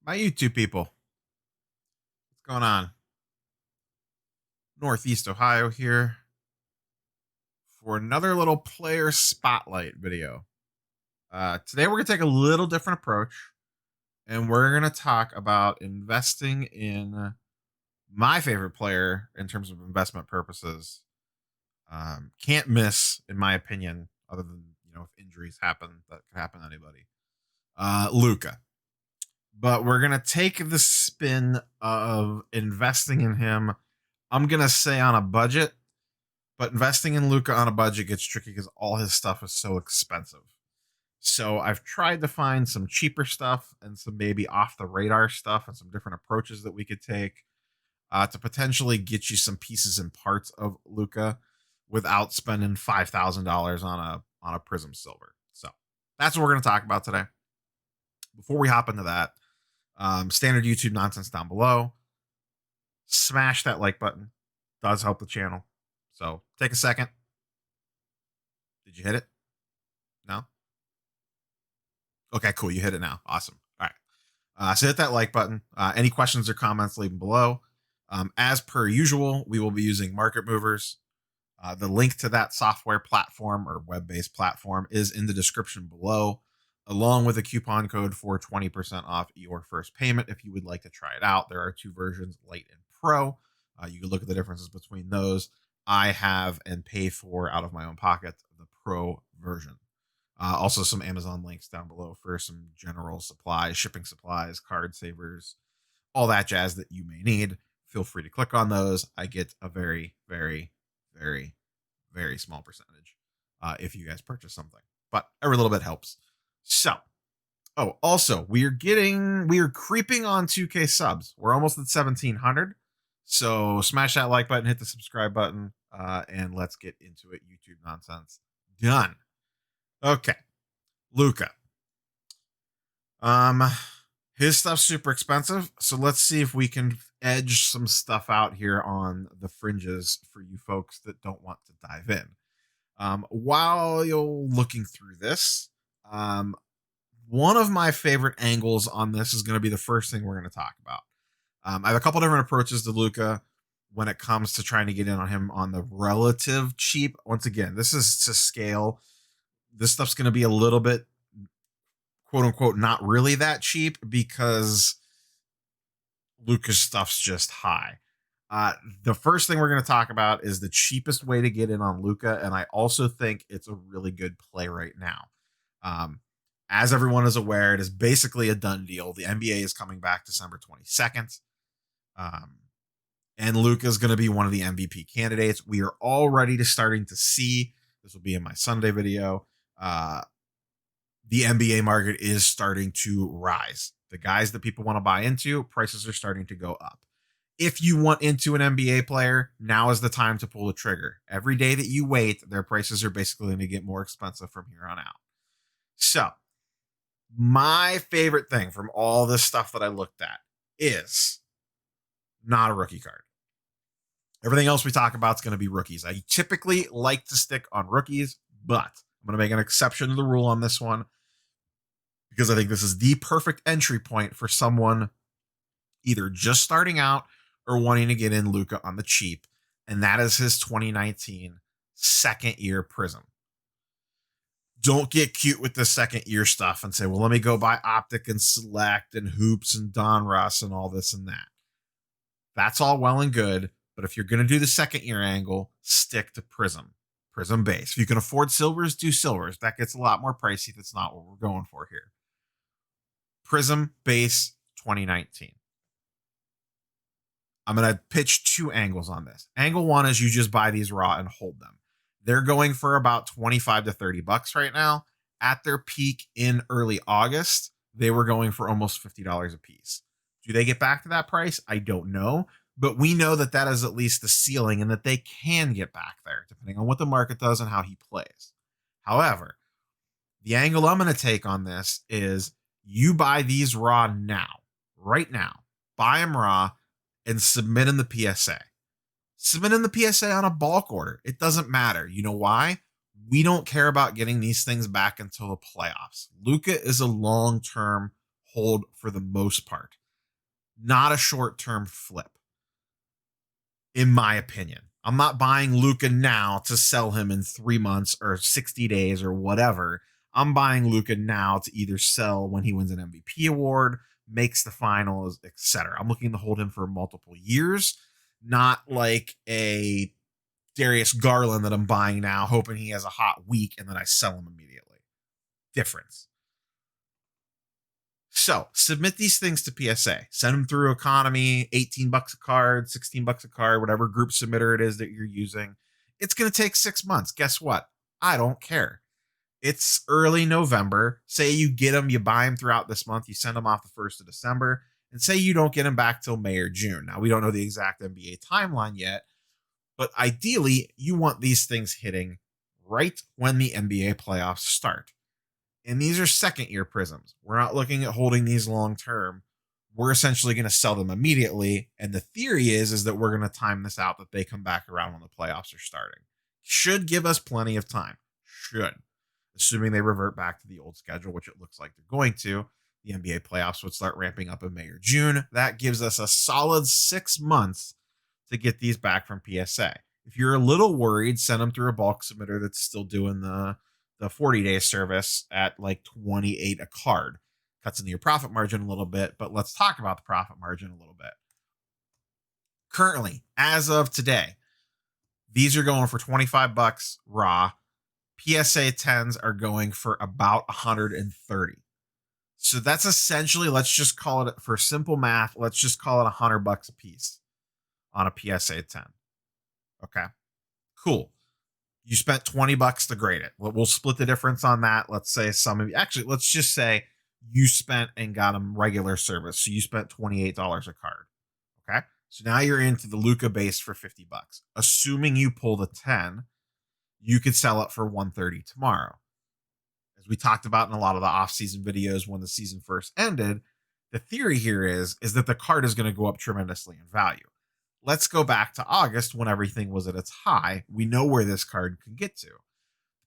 My YouTube people, what's going on? Northeast Ohio here for another little player spotlight video. Today we're gonna take a little different approach, and we're gonna talk about investing in my favorite player in terms of investment purposes. Can't miss, in my opinion, other than if injuries happen, that could happen to anybody. Luka. But we're gonna take the spin of investing in him. I'm gonna say on a budget, but investing in Luca on a budget gets tricky because all his stuff is so expensive. So I've tried to find some cheaper stuff and some maybe off the radar stuff and some different approaches that we could take to potentially get you some pieces and parts of Luca without spending $5,000 on a Prism Silver. So that's what we're going to talk about today. Before we hop into that, standard YouTube nonsense down below. Smash that like button. Does help the channel. So take a second. Did you hit it? No? Okay, cool. You hit it now. Awesome. All right. So hit that like button. Any questions or comments, leave them below. As per usual, we will be using market movers. The link to that software platform or web-based platform is in the description below, along with a coupon code for 20% off your first payment if you would like to try it out. There are two versions, Lite and Pro. You can look at the differences between those. I have and pay for out of my own pocket the Pro version. Also, some Amazon links down below for some general supplies, shipping supplies, card savers, all that jazz that you may need. Feel free to click on those. I get a very, very, very, very small percentage if you guys purchase something, but every little bit helps. So, also, we are creeping on 2K subs. We're almost at 1,700. So smash that like button, hit the subscribe button, and let's get into it. YouTube nonsense done. Okay, Luka. His stuff's super expensive, so let's see if we can edge some stuff out here on the fringes for you folks that don't want to dive in. While you're looking through this, one of my favorite angles on this is going to be the first thing we're going to talk about. I have a couple different approaches to Luka when it comes to trying to get in on him on the relative cheap. Once again, this is to scale. This stuff's going to be a little bit, quote unquote, not really that cheap because Luka's stuff's just high. The first thing we're going to talk about is the cheapest way to get in on Luka, and I also think it's a really good play right now. As everyone is aware, it is basically a done deal. The NBA is coming back December 22nd. And Luka is going to be one of the MVP candidates. We are already starting to see, this will be in my Sunday video, the NBA market is starting to rise. The guys that people want to buy into, prices are starting to go up. If you want into an NBA player, now is the time to pull the trigger. Every day that you wait, their prices are basically going to get more expensive from here on out. So, my favorite thing from all this stuff that I looked at is not a rookie card. Everything else we talk about is going to be rookies. I typically like to stick on rookies, but I'm going to make an exception to the rule on this one because I think this is the perfect entry point for someone either just starting out or wanting to get in Luka on the cheap, and that is his 2019 second year Prism. Don't get cute with the second year stuff and say, well, let me go buy Optic and Select and Hoops and Donruss and all this and that. That's all well and good, but if you're going to do the second year angle, stick to Prism base. If you can afford silvers, do silvers. That gets a lot more pricey. That's not what we're going for here. Prism base 2019. I'm going to pitch two angles on this. Angle one is you just buy these raw and hold them. They're going for about 25 to 30 bucks right now. At their peak in early August, they were going for almost $50 a piece. Do they get back to that price? I don't know. But we know that that is at least the ceiling and that they can get back there depending on what the market does and how he plays. However, the angle I'm going to take on this is you buy these raw now, right now. Buy them raw and submit in the PSA. Submit in the PSA on a bulk order. It doesn't matter. You know why? We don't care about getting these things back until the playoffs. Luka is a long-term hold for the most part, not a short-term flip, in my opinion. I'm not buying Luka now to sell him in 3 months or 60 days or whatever. I'm buying Luka now to either sell when he wins an MVP award, makes the finals, etc. I'm looking to hold him for multiple years, not like a Darius Garland that I'm buying now, hoping he has a hot week and then I sell him immediately. Difference. So submit these things to PSA. Send them through Economy, $18 a card, $16 a card, whatever group submitter it is that you're using. It's going to take 6 months. Guess what? I don't care. It's early November. Say you get them, you buy them throughout this month, you send them off the 1st of December, and say you don't get them back till May or June. Now, we don't know the exact NBA timeline yet, but ideally, you want these things hitting right when the NBA playoffs start. And these are second year prisms. We're not looking at holding these long term. We're essentially going to sell them immediately. And the theory is that we're going to time this out that they come back around when the playoffs are starting. Should give us plenty of time. Should. Assuming they revert back to the old schedule, which it looks like they're going to. The NBA playoffs would start ramping up in May or June. That gives us a solid 6 months to get these back from PSA. If you're a little worried, send them through a bulk submitter that's still doing the 40-day service at like 28 a card. Cuts into your profit margin a little bit, but let's talk about the profit margin a little bit. Currently, as of today, these are going for $25 raw. PSA 10s are going for about 130. So that's essentially, let's just call it, for simple math, let's just call it $100 a piece on a PSA 10. Okay, cool. You spent $20 to grade it. We'll split the difference on that. Let's say some of you, actually, let's just say you spent and got them regular service. So you spent $28 a card. Okay. So now you're into the Luka base for $50. Assuming you pull the 10, you could sell it for 130 tomorrow. As we talked about in a lot of the off-season videos when the season first ended, the theory here is that the card is going to go up tremendously in value. Let's go back to August when everything was at its high. We know where this card can get to.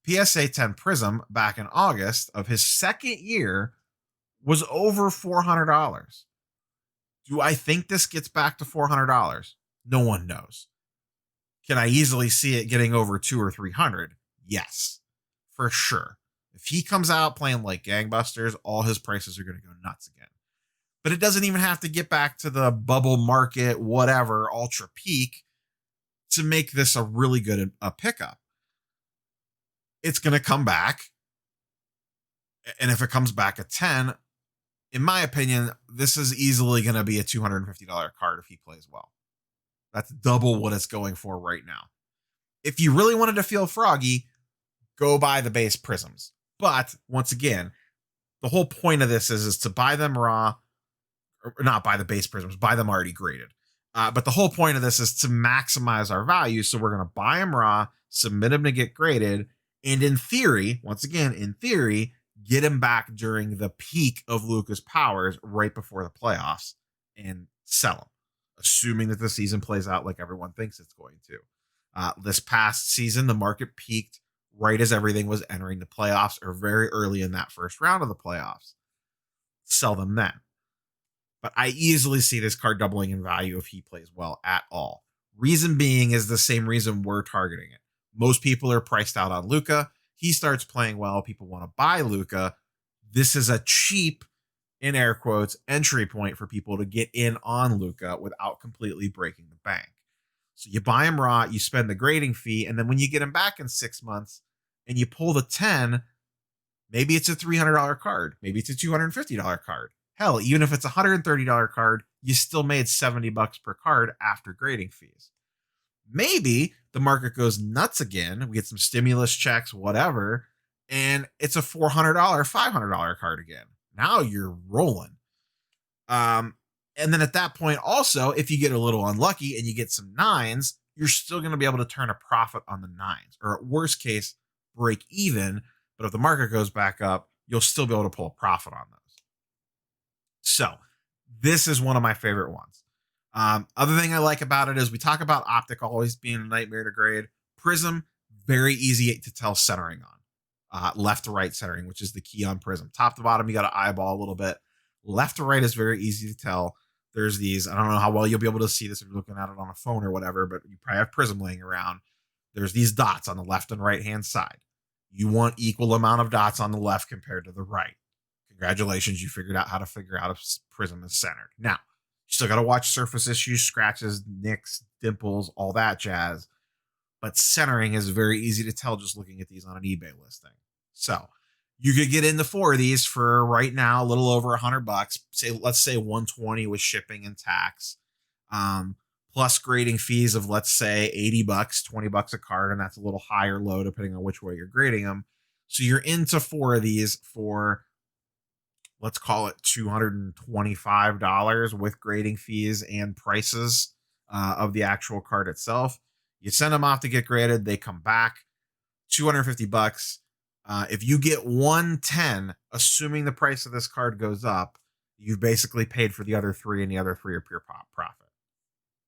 PSA 10 Prism back in August of his second year was over $400. Do I think this gets back to $400? No one knows. Can I easily see it getting over $200 or $300? Yes, for sure. If he comes out playing like gangbusters, all his prices are going to go nuts again. But it doesn't even have to get back to the bubble market, whatever, ultra peak to make this a really good pickup. It's going to come back. And if it comes back at 10, in my opinion, this is easily going to be a $250 card if he plays well. That's double what it's going for right now. If you really wanted to feel froggy, go buy the base prisms. But once again, the whole point of this is to buy them raw, or not buy the base prisms, buy them already graded. But the whole point of this is to maximize our value. So we're going to buy them raw, submit them to get graded. And in theory, once again, in theory, get him back during the peak of Luka's powers right before the playoffs and sell him, assuming that the season plays out like everyone thinks it's going to. This past season, the market peaked right as everything was entering the playoffs or very early in that first round of the playoffs. Sell them then. But I easily see this card doubling in value if he plays well at all. Reason being is the same reason we're targeting it. Most people are priced out on Luka. He starts playing well. People want to buy Luka. This is a cheap, in air quotes, entry point for people to get in on Luka without completely breaking the bank. So you buy him raw, you spend the grading fee, and then when you get him back in 6 months and you pull the 10, maybe it's a $300 card. Maybe it's a $250 card. Hell, even if it's a $130 card, you still made $70 per card after grading fees. Maybe the market goes nuts again. We get some stimulus checks, whatever, and it's a $400, $500 card again. Now you're rolling. And then at that point, also, if you get a little unlucky and you get some 9s, you're still going to be able to turn a profit on the 9s, or at worst case, break even. But if the market goes back up, you'll still be able to pull a profit on those. So this is one of my favorite ones. Other thing I like about it is we talk about optic always being a nightmare to grade. Prism, very easy to tell centering on. Left to right centering, which is the key on Prism. Top to bottom, you got to eyeball a little bit. Left to right is very easy to tell. There's these, I don't know how well you'll be able to see this if you're looking at it on a phone or whatever, but you probably have Prism laying around. There's these dots on the left and right hand side. You want equal amount of dots on the left compared to the right. Congratulations, you figured out how to figure out if Prism is centered. Now, you still got to watch surface issues, scratches, nicks, dimples, all that jazz. But centering is very easy to tell just looking at these on an eBay listing. So you could get into 4 of these for right now a little over $100. Let's say 120 with shipping and tax, plus grading fees of let's say $80, $20 a card, and that's a little high or low depending on which way you're grading them. So you're into 4 of these for, let's call it $225 with grading fees and prices of the actual card itself. You send them off to get graded, they come back, $250. If you get 110, assuming the price of this card goes up, you've basically paid for the other 3, and the other 3 are pure profit.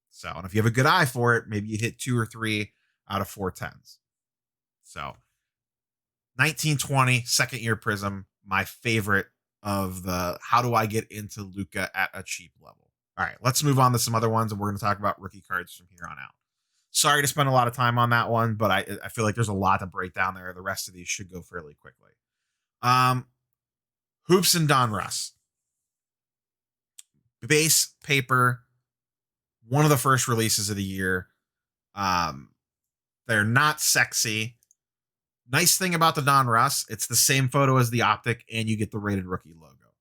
So, and if you have a good eye for it, maybe you hit 2 or 3 out of 4 10s. So, 1920 second year Prism, my favorite of the how do I get into Luka at a cheap level. All right, let's move on to some other ones, and we're going to talk about rookie cards from here on out. Sorry to spend a lot of time on that one, but I feel like there's a lot to break down there. The rest of these should go fairly quickly. Hoops and Donruss. Base paper, one of the first releases of the year. They're not sexy. Nice thing about the Donruss, it's the same photo as the Optic, and you get the rated rookie logo.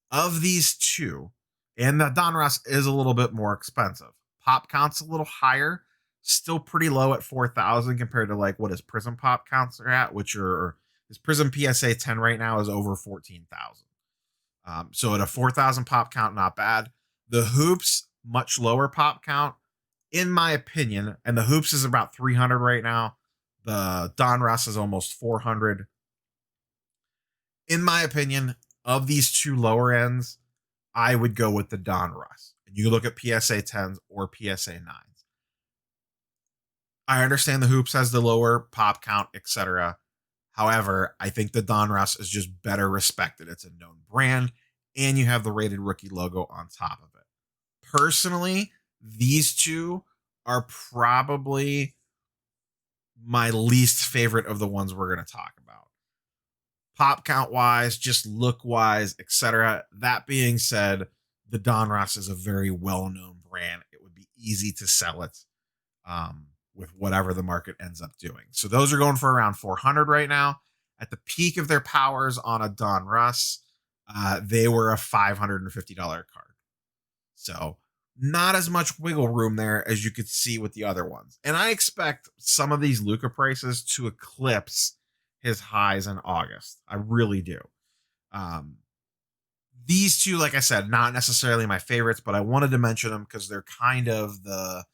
Of these two, and the Donruss is a little bit more expensive. Pop count's a little higher. Still pretty low at 4,000 compared to like what his Prism pop counts are at, which are his Prism PSA 10 right now is over 14,000. So at a 4,000 pop count, not bad. The Hoops, much lower pop count, in my opinion, and the Hoops is about 300 right now. The Donruss is almost 400. In my opinion, of these two lower ends, I would go with the Donruss. And you look at PSA 10s or PSA 9s. I understand the Hoops has the lower pop count, etc. However, I think the Donruss is just better respected. It's a known brand, and you have the rated rookie logo on top of it. Personally, these two are probably my least favorite of the ones we're going to talk about. Pop count wise, just look wise, etc. That being said, the Donruss is a very well-known brand. It would be easy to sell it. With whatever the market ends up doing. So those are going for around 400 right now. At the peak of their powers on a Donruss, they were a $550 card. So not as much wiggle room there as you could see with the other ones. And I expect some of these Luka prices to eclipse his highs in August. I really do. These two, like I said, not necessarily my favorites, but I wanted to mention them because they're kind of the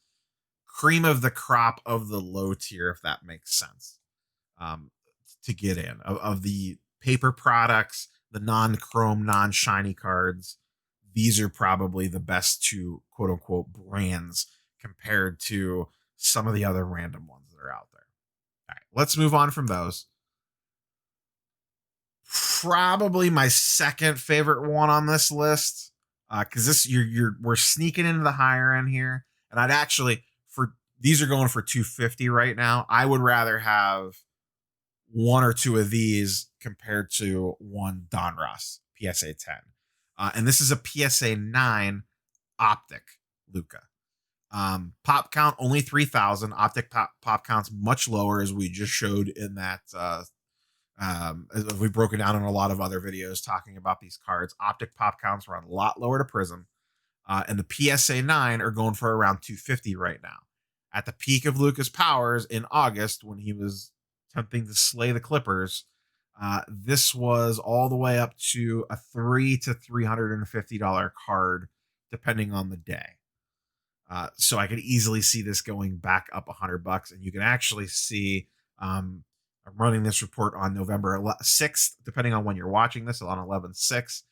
cream of the crop of the low tier, if that makes sense, to get in. Of the paper products, the non-chrome, non-shiny cards, these are probably the best two quote-unquote brands compared to some of the other random ones that are out there. All right, let's move on from those. Probably my second favorite one on this list, because this we're sneaking into the higher end here, and I'd actually, for these are going for 250 right now. I would rather have 1 or 2 of these compared to one Donruss PSA 10. And this is a PSA 9 Optic Luka. Pop count only 3,000. Optic pop count's much lower, as we just showed in that. As we've broken down in a lot of other videos talking about these cards. Optic pop counts are a lot lower to Prism. And the PSA 9 are going for around 250 right now. At the peak of Luka's powers in August, when he was attempting to slay the Clippers, this was all the way up to a $300 to $350 card, depending on the day. So I could easily see this going back up $100, and you can actually see. I'm running this report on November 6th, depending on when you're watching this, on 11/6.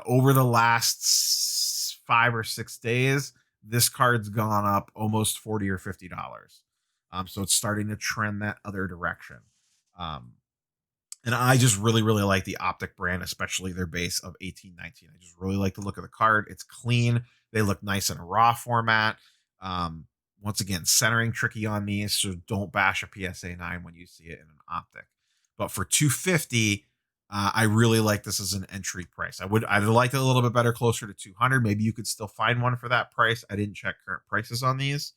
Over the last 5 or 6 days, this card's gone up almost $40 or $50. So it's starting to trend that other direction. And I just really, really like the Optic brand, especially their base of 1819. I just really like the look of the card. It's clean. They look nice in a raw format. Um, Once again, centering tricky on these, so don't bash a PSA 9 when you see it in an Optic. But for 250, I really like this as an entry price. I'd like it a little bit better, closer to 200. Maybe you could still find one for that price. I didn't check current prices on these,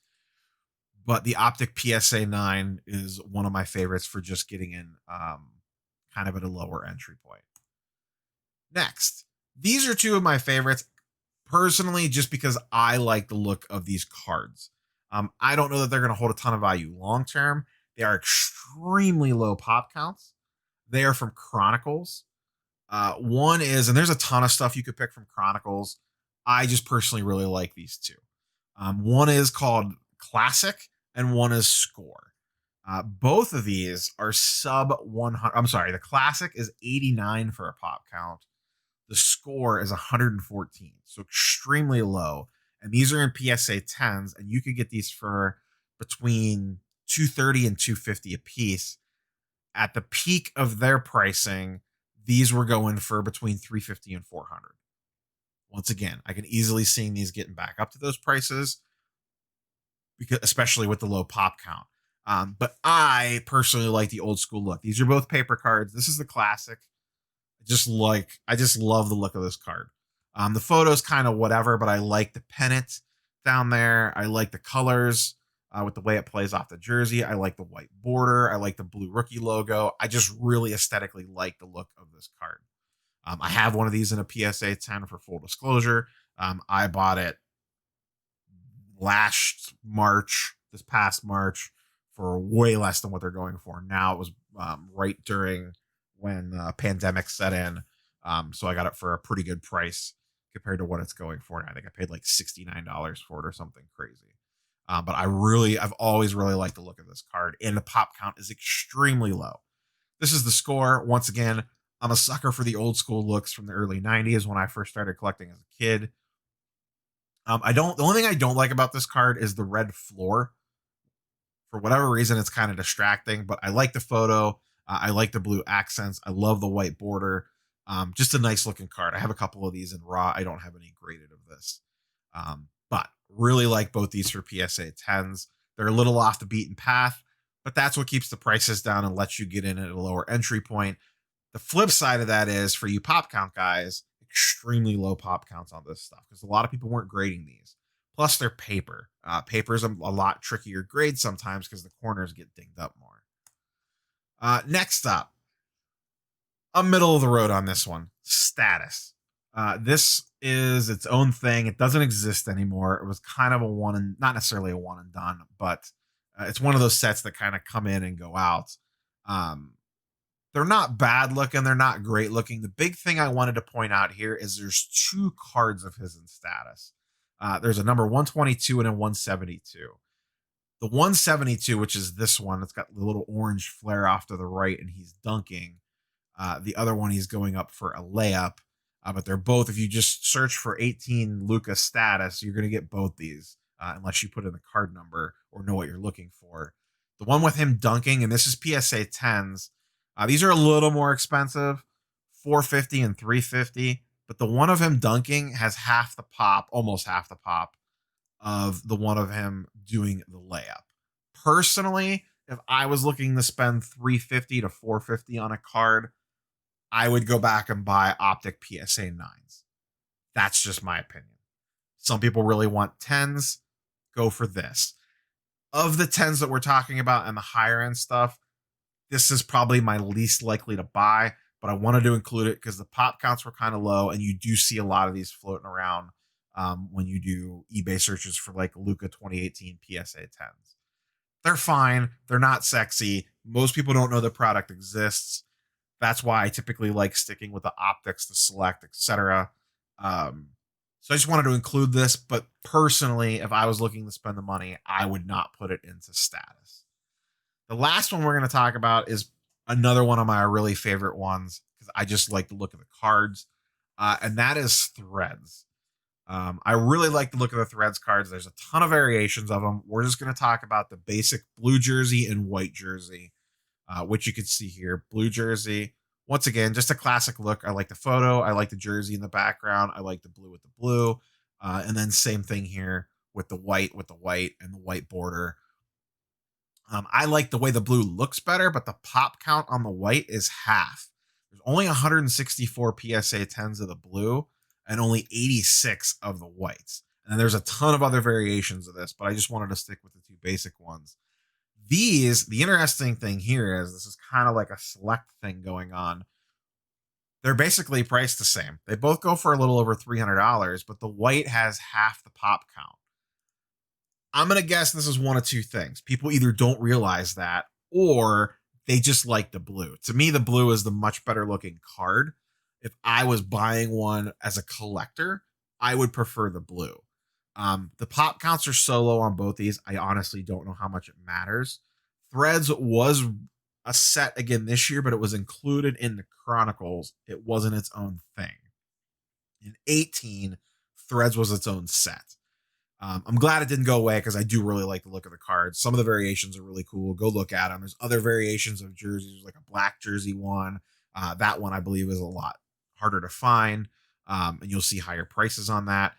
but the Optic PSA 9 is one of my favorites for just getting in kind of at a lower entry point. Next, these are two of my favorites personally, just because I like the look of these cards. I don't know that they're going to hold a ton of value long term. They are extremely low pop counts. They are from Chronicles. One is, and there's a ton of stuff you could pick from Chronicles. I just personally really like these two. One is called Classic, and one is Score. Both of these are sub 100. I'm sorry, the Classic is 89 for a pop count. The Score is 114, so extremely low. And these are in PSA 10s, and you could get these for between 230 and 250 a piece. At the peak of their pricing, these were going for between 350 and 400. Once again, I can easily see these getting back up to those prices, because especially with the low pop count. But I personally like the old school look. These are both paper cards. This is the Classic. I just love the look of this card. The photo's kind of whatever, but I like the pennant down there. I like the colors with the way it plays off the jersey. I like the white border. I like the blue rookie logo. I just really aesthetically like the look of this card. I have one of these in a PSA 10 for full disclosure. I bought it this past March, for way less than what they're going for now. It was right during when pandemic set in. So I got it for a pretty good price compared to what it's going for now. I think I paid like $69 for it or something crazy. But I've always really liked the look of this card, and the pop count is extremely low. This is the Score. Once again, I'm a sucker for the old school looks from the early 90s when I first started collecting as a kid. The only thing I don't like about this card is the red floor. For whatever reason, it's kind of distracting, but I like the photo. I like the blue accents. I love the white border. Just a nice looking card. I have a couple of these in raw. I don't have any graded of this. But really like both these for PSA 10s. They're a little off the beaten path, but that's what keeps the prices down and lets you get in at a lower entry point. The flip side of that is, for you pop count guys, extremely low pop counts on this stuff, because a lot of people weren't grading these. Plus, they're paper. Paper is a lot trickier grade sometimes because the corners get dinged up more. Next up, a middle of the road on this one. Status. This is its own thing. It doesn't exist anymore. It was kind of not necessarily a one and done, but it's one of those sets that kind of come in and go out. They're not bad looking. They're not great looking. The big thing I wanted to point out here is there's two cards of his in Status. There's a number 122 and a 172. The 172, which is this one, it's got the little orange flare off to the right, and he's dunking. The other one, he's going up for a layup. But they're both, if you just search for 18 Luka Status, you're going to get both these, unless you put in the card number or know what you're looking for. The one with him dunking, and this is PSA 10s. These are a little more expensive, $450 and $350. But the one of him dunking has half the pop, almost half the pop, of the one of him doing the layup. Personally, if I was looking to spend $350 to $450 on a card, I would go back and buy Optic PSA 9s. That's just my opinion. Some people really want 10s. Go for this. Of the 10s that we're talking about and the higher end stuff, this is probably my least likely to buy, but I wanted to include it because the pop counts were kind of low, and you do see a lot of these floating around when you do eBay searches for like Luka 2018 PSA 10s. They're fine. They're not sexy. Most people don't know the product exists. That's why I typically like sticking with the optics, the select, etc. So I just wanted to include this, but personally, if I was looking to spend the money, I would not put it into Status. The last one we're going to talk about is another one of my really favorite ones, because I just like the look of the cards, and that is Threads. I really like the look of the Threads cards. There's a ton of variations of them. We're just going to talk about the basic blue jersey and white jersey. which you can see here. Blue jersey. Once again, just a classic look. I like the photo. I like the jersey in the background. I like the blue with the blue. And then same thing here with the white and the white border. I like the way the blue looks better, but the pop count on the white is half. There's only 164 PSA 10s of the blue and only 86 of the whites. And there's a ton of other variations of this, but I just wanted to stick with the two basic ones. The interesting thing here is this is kind of like a select thing going on. They're basically priced the same. They both go for a little over $300, but the white has half the pop count. I'm going to guess this is one of two things. People either don't realize that or they just like the blue. To me, the blue is the much better looking card. If I was buying one as a collector, I would prefer the blue. The pop counts are so low on both these. I honestly don't know how much it matters. Threads was a set again this year, but it was included in the Chronicles. It wasn't its own thing. In 18, Threads was its own set. I'm glad it didn't go away because I do really like the look of the cards. Some of the variations are really cool. Go look at them. There's other variations of jerseys. There's like a black jersey one. That one I believe is a lot harder to find, and you'll see higher prices on that.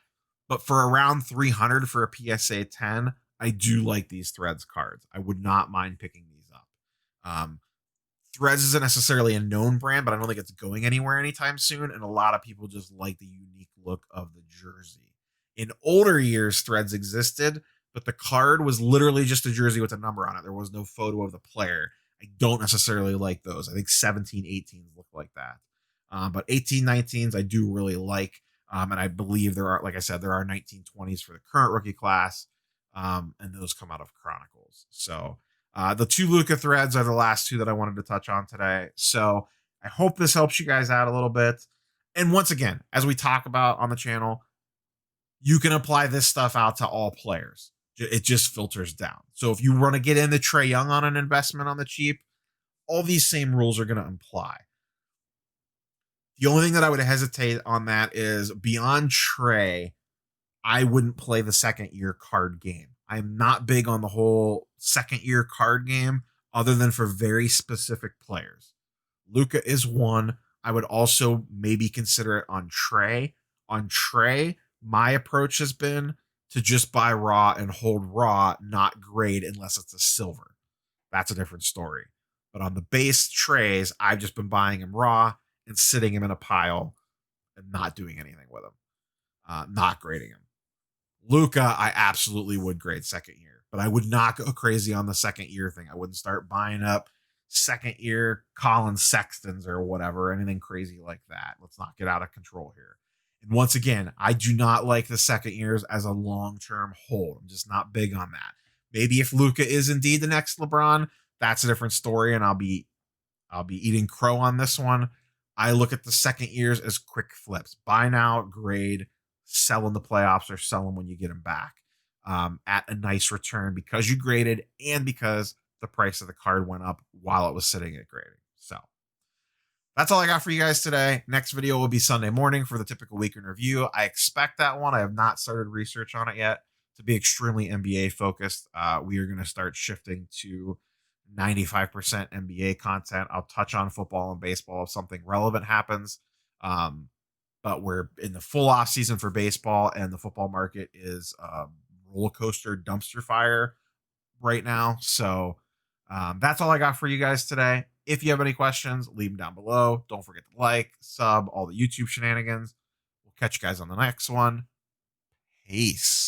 But for around 300 for a PSA 10, I do like these Threads cards. I would not mind picking these up. Threads isn't necessarily a known brand, but I don't think it's going anywhere anytime soon. And a lot of people just like the unique look of the jersey. In older years, Threads existed, but the card was literally just a jersey with a number on it. There was no photo of the player. I don't necessarily like those. I think 17, 18s look like that. But 18, 19s, I do really like. And I believe there are, like I said, there are 1920s for the current rookie class. And those come out of Chronicles. So the two Luka Threads are the last two that I wanted to touch on today. So I hope this helps you guys out a little bit. And once again, as we talk about on the channel, you can apply this stuff out to all players. It just filters down. So if you want to get into Trae Young on an investment on the cheap, all these same rules are going to apply. The only thing that I would hesitate on that is beyond Trae, I wouldn't play the second year card game. I'm not big on the whole second year card game other than for very specific players. Luka is one. I would also maybe consider it on Trae. On Trae, my approach has been to just buy raw and hold raw, not grade unless it's a silver. That's a different story. But on the base Trays, I've just been buying him raw and sitting him in a pile and not doing anything with him, not grading him. Luka, I absolutely would grade second year, but I would not go crazy on the second year thing. I wouldn't start buying up second year Colin Sextons or whatever, anything crazy like that. Let's not get out of control here. And once again, I do not like the second years as a long-term hold. I'm just not big on that. Maybe if Luka is indeed the next LeBron, that's a different story, and I'll be eating crow on this one. I look at the second years as quick flips. Buy now, grade, sell in the playoffs, or sell them when you get them back at a nice return because you graded and because the price of the card went up while it was sitting at grading. So that's all I got for you guys today. Next video will be Sunday morning for the typical week in review. I expect that one. I have not started research on it yet to be extremely NBA focused. We are going to start shifting to 95% NBA content. I'll touch on football and baseball if something relevant happens. But we're in the full off season for baseball, and the football market is roller coaster dumpster fire right now. So that's all I got for you guys today. If you have any questions, leave them down below. Don't forget to like, sub, all the YouTube shenanigans. We'll catch you guys on the next one. Peace.